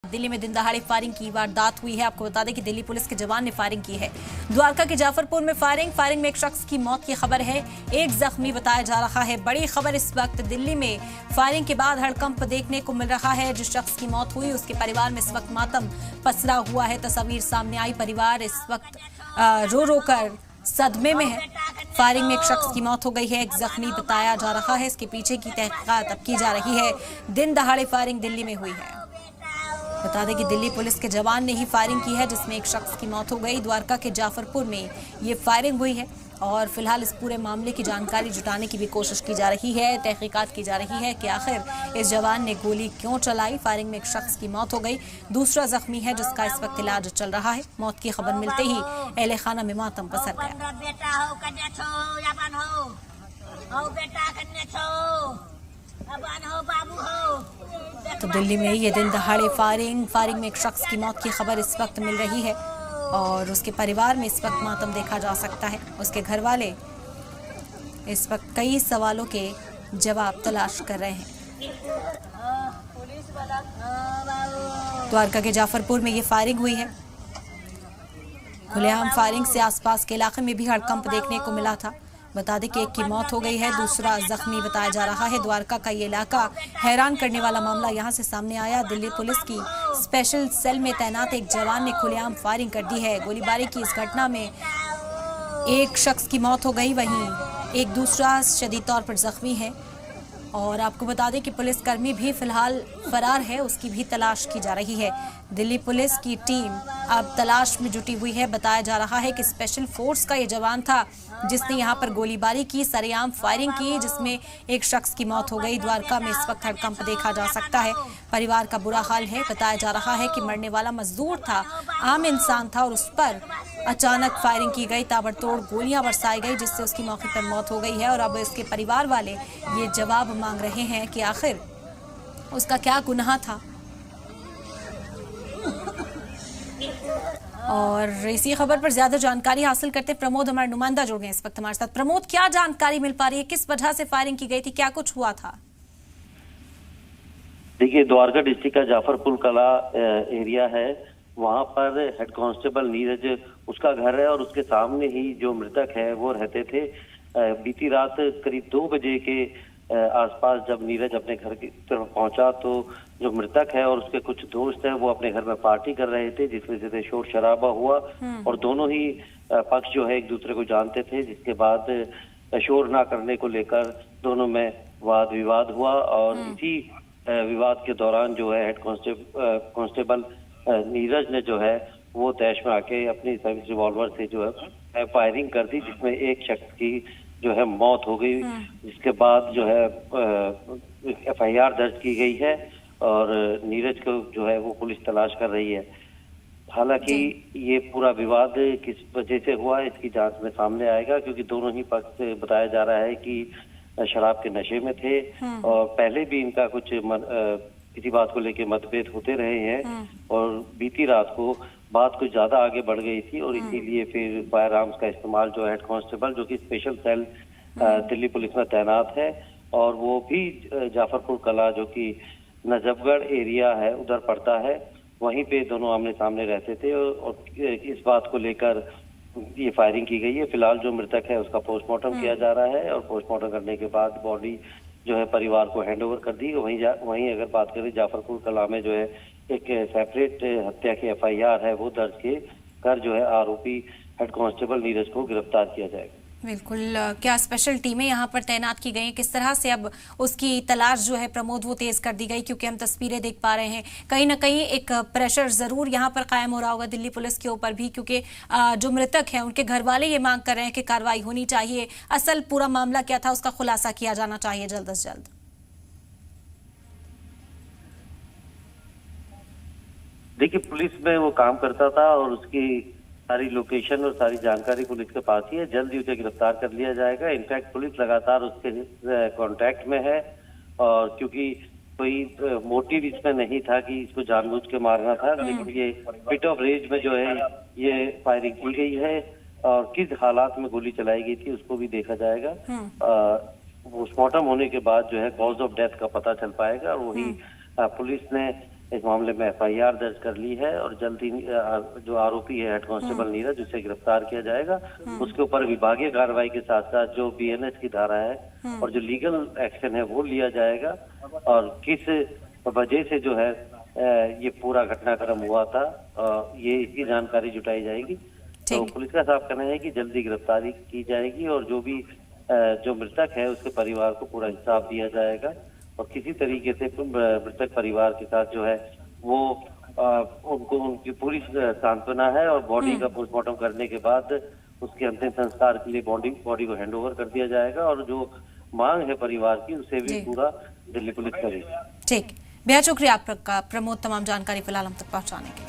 दिल्ली में दिन दहाड़े फायरिंग की वारदात हुई है। आपको बता दें कि दिल्ली पुलिस के जवान ने फायरिंग की है। द्वारका के जाफरपुर में फायरिंग में एक शख्स की मौत की खबर है, एक जख्मी बताया जा रहा है। बड़ी खबर इस वक्त दिल्ली में फायरिंग के बाद हड़कंप देखने को मिल रहा है। जिस शख्स की मौत हुई उसके परिवार में इस वक्त मातम पसरा हुआ है। तस्वीर सामने आई, परिवार इस वक्त रो रो कर सदमे में है। फायरिंग में एक शख्स की मौत हो गई है, एक जख्मी बताया जा रहा है। इसके पीछे की तहकीकात अब की जा रही है। दिन दहाड़े फायरिंग दिल्ली में हुई है। बता दें कि दिल्ली पुलिस के जवान ने ही फायरिंग की है, जिसमें एक शख्स की मौत हो गई। द्वारका के जाफरपुर में ये फायरिंग हुई है और फिलहाल इस पूरे मामले की जानकारी जुटाने की भी कोशिश की जा रही है। तहकीकात की जा रही है कि आखिर इस जवान ने गोली क्यों चलाई। फायरिंग में एक शख्स की मौत हो गई, दूसरा जख्मी है जिसका इस वक्त इलाज चल रहा है। मौत की खबर मिलते ही अहले खाना में मातम पसर गया। तो दिल्ली में ये दिन दहाड़े फायरिंग में एक शख्स की मौत की खबर इस वक्त मिल रही है और उसके परिवार में इस वक्त मातम देखा जा सकता है। उसके घर वाले इस वक्त कई सवालों के जवाब तलाश कर रहे हैं। द्वारका के जाफरपुर में ये फायरिंग हुई है। खुलेआम फायरिंग से आसपास के इलाके में भी हड़कंप देखने को मिला था। बता दें कि एक की मौत हो गई है, दूसरा जख्मी बताया जा रहा है। द्वारका का ये इलाका हैरान करने वाला मामला यहां से सामने आया। दिल्ली पुलिस की स्पेशल सेल में तैनात एक जवान ने खुलेआम फायरिंग कर दी है। गोलीबारी की इस घटना में एक शख्स की मौत हो गई, वहीं एक दूसरा शदीद तौर पर जख्मी है। और आपको बता दें कि पुलिसकर्मी भी फिलहाल फरार है, उसकी भी तलाश की जा रही है। दिल्ली पुलिस की टीम अब तलाश में जुटी हुई है। बताया जा रहा है कि स्पेशल फोर्स का ये जवान था जिसने यहां पर गोलीबारी की, सरेआम फायरिंग की, जिसमें एक शख्स की मौत हो गई। द्वारका में इस वक्त हड़कंप देखा जा सकता है। परिवार का बुरा हाल है। बताया जा रहा है कि मरने वाला मजदूर था, आम इंसान था और उस पर अचानक फायरिंग की गई, ताबड़तोड़ गोलियां बरसाई गई, जिससे उसकी मौके पर मौत हो गई है। और अब इसके परिवार वाले ये जवाब मांग रहे हैं कि आखिर उसका क्या गुनाह था। और इसी खबर पर ज्यादा जानकारी हासिल करते प्रमोद हमारे नुमाइंदा जुड़ गए इस वक्त हमारे साथ। प्रमोद, क्या जानकारी मिल पा रही है, किस वजह से फायरिंग की गई थी, क्या कुछ हुआ था? देखिए, द्वारका डिस्ट्रिक्ट का जाफरपुर कला एरिया है, वहां पर हेड कांस्टेबल नीरज उसका घर है और उसके सामने ही जो मृतक है वो रहते थे। बीती रात करीब 2 बजे के आसपास जब नीरज अपने घर की तरफ पहुंचा तो जो मृतक है और उसके कुछ दोस्त हैं वो अपने घर में पार्टी कर रहे थे, जिस वजह से शोर शराबा हुआ और दोनों ही पक्ष जो है एक दूसरे को जानते थे, जिसके बाद शोर ना करने को लेकर दोनों में वाद विवाद हुआ। और इसी विवाद के दौरान जो है हेड कांस्टेबल नीरज ने जो है वो तैश में आके अपनी सर्विस रिवॉल्वर से जो है फायरिंग कर दी, जिसमें एक शख्स की जो है मौत हो गई। जिसके बाद जो है FIR दर्ज की गई है और नीरज को जो है वो पुलिस तलाश कर रही है। हालांकि ये पूरा विवाद किस वजह से हुआ इसकी जांच में सामने आएगा, क्योंकि दोनों ही पक्ष से बताया जा रहा है कि शराब के नशे में थे और पहले भी इनका कुछ किसी बात को लेकर मतभेद होते रहे हैं और बीती रात को बात कुछ ज्यादा आगे बढ़ गई थी और इसीलिए फिर फायर आर्म्स का इस्तेमाल जो हेड कांस्टेबल जो कि स्पेशल सेल दिल्ली पुलिस में तैनात है और वो भी जाफरपुर कला जो कि नजफगढ़ एरिया है उधर पड़ता है, वहीं पे दोनों आमने सामने रहते थे और इस बात को लेकर ये फायरिंग की गई है। फिलहाल जो मृतक है उसका पोस्टमार्टम किया जा रहा है और पोस्टमार्टम करने के बाद बॉडी जो है परिवार को हैंडओवर कर दी। वहीं अगर बात करें जाफरपुर कला में जो है एक सेपरेट हत्या की FIR है वो दर्ज कर जो है आरोपी हेड कांस्टेबल नीरज को गिरफ्तार किया जाएगा। बिल्कुल, क्या स्पेशल टीमें यहाँ पर तैनात की गई हैं, किस तरह से अब उसकी तलाश जो है प्रमोद वो तेज कर दी गई, क्योंकि हम तस्वीरें देख पा रहे हैं कहीं ना कहीं एक प्रेशर जरूर यहाँ पर कायम हो रहा होगा दिल्ली पुलिस के ऊपर भी, क्योंकि जो मृतक है उनके घर वाले ये मांग कर रहे हैं कि कार्रवाई होनी चाहिए, असल पूरा मामला क्या था उसका खुलासा किया जाना चाहिए जल्द से जल्द। देखिए, पुलिस में वो काम करता था और उसकी सारी लोकेशन और सारी जानकारी पुलिस के पास ही है। जल्द ही उसे गिरफ्तार कर लिया जाएगा। इनफैक्ट पुलिस लगातार उसके कांटेक्ट में है और क्योंकि कोई मोटिव इसमें नहीं था कि इसको जानबूझ के मारना था, लेकिन ये फिट ऑफ रेज में जो है ये फायरिंग की गई है और किस हालात में गोली चलाई गई थी उसको भी देखा जाएगा। पोस्टमार्टम होने के बाद जो है कॉज ऑफ डेथ का पता चल पाएगा और वही पुलिस ने इस मामले में FIR दर्ज कर ली है और जल्द ही जो आरोपी है हेड कांस्टेबल नीरज, उसे गिरफ्तार किया जाएगा। उसके ऊपर विभागीय कार्रवाई के साथ साथ जो BNS की धारा है और जो लीगल एक्शन है वो लिया जाएगा। और किस वजह से जो है ये पूरा घटनाक्रम हुआ था, ये इसकी जानकारी जुटाई जाएगी। तो पुलिस का साफ कहना है कि जल्दी गिरफ्तारी की जाएगी और जो भी जो मृतक है उसके परिवार को पूरा इंसाफ दिया जाएगा और किसी तरीके से मृतक परिवार के साथ जो है वो उनको उनकी पूरी सांत्वना है और बॉडी का पोस्टमार्टम करने के बाद उसके अंतिम संस्कार के लिए बॉडी को हैंडओवर कर दिया जाएगा और जो मांग है परिवार की उसे भी पूरा दिल्ली पुलिस करेगी। ठीक, बेहद शुक्रिया आपका प्रमोद, तमाम जानकारी फिलहाल हम तक पहुंचाने के लिए।